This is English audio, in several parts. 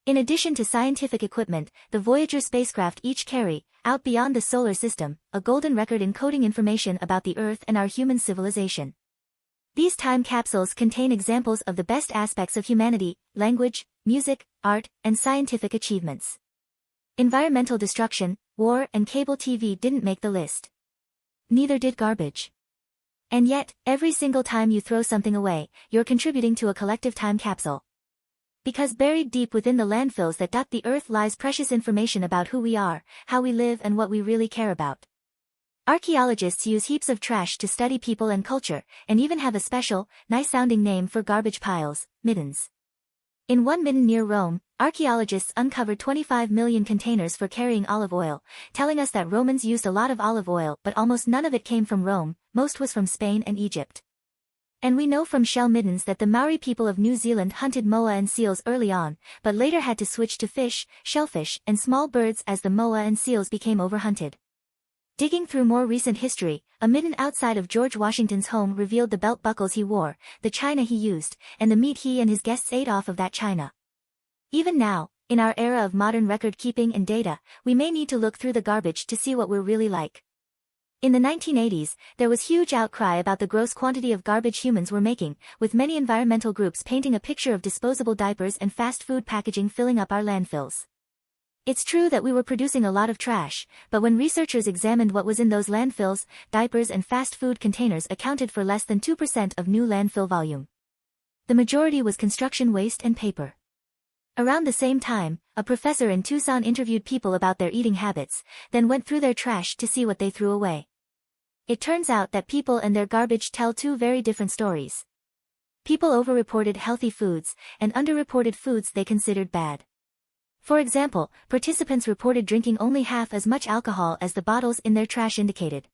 In addition to scientific equipment, the Voyager spacecraft each carry, out beyond the solar system, a golden record encoding information about the Earth and our human civilization. These time capsules contain examples of the best aspects of humanity, language, music, art, and scientific achievements. Environmental destruction, war, and cable TV didn't make the list. Neither did garbage. And yet, every single time you throw something away, you're contributing to a collective time capsule. Because buried deep within the landfills that dot the earth lies precious information about who we are, how we live, and what we really care about. Archaeologists use heaps of trash to study people and culture, and even have a special, nice-sounding name for garbage piles, middens. In one midden near Rome, archaeologists uncovered 25 million containers for carrying olive oil, telling us that Romans used a lot of olive oil but almost none of it came from Rome, most was from Spain and Egypt. And we know from shell middens that the Maori people of New Zealand hunted moa and seals early on, but later had to switch to fish, shellfish, and small birds as the moa and seals became overhunted. Digging through more recent history, a midden outside of George Washington's home revealed the belt buckles he wore, the china he used, and the meat he and his guests ate off of that china. Even now, in our era of modern record-keeping and data, we may need to look through the garbage to see what we're really like. In the 1980s, there was huge outcry about the gross quantity of garbage humans were making, with many environmental groups painting a picture of disposable diapers and fast food packaging filling up our landfills. It's true that we were producing a lot of trash, but when researchers examined what was in those landfills, diapers and fast food containers accounted for less than 2% of new landfill volume. The majority was construction waste and paper. Around the same time, a professor in Tucson interviewed people about their eating habits, then went through their trash to see what they threw away. It turns out that people and their garbage tell two very different stories. People overreported healthy foods, and underreported foods they considered bad. For example, participants reported drinking only half as much alcohol as the bottles in their trash indicated.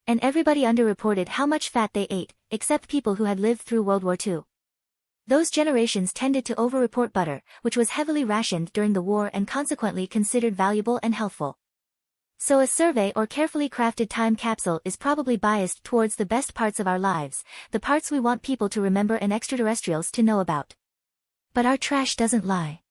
And everybody underreported how much fat they ate, except people who had lived through World War II. Those generations tended to overreport butter, which was heavily rationed during the war and consequently considered valuable and healthful. So a survey or carefully crafted time capsule is probably biased towards the best parts of our lives, the parts we want people to remember and extraterrestrials to know about. But our trash doesn't lie.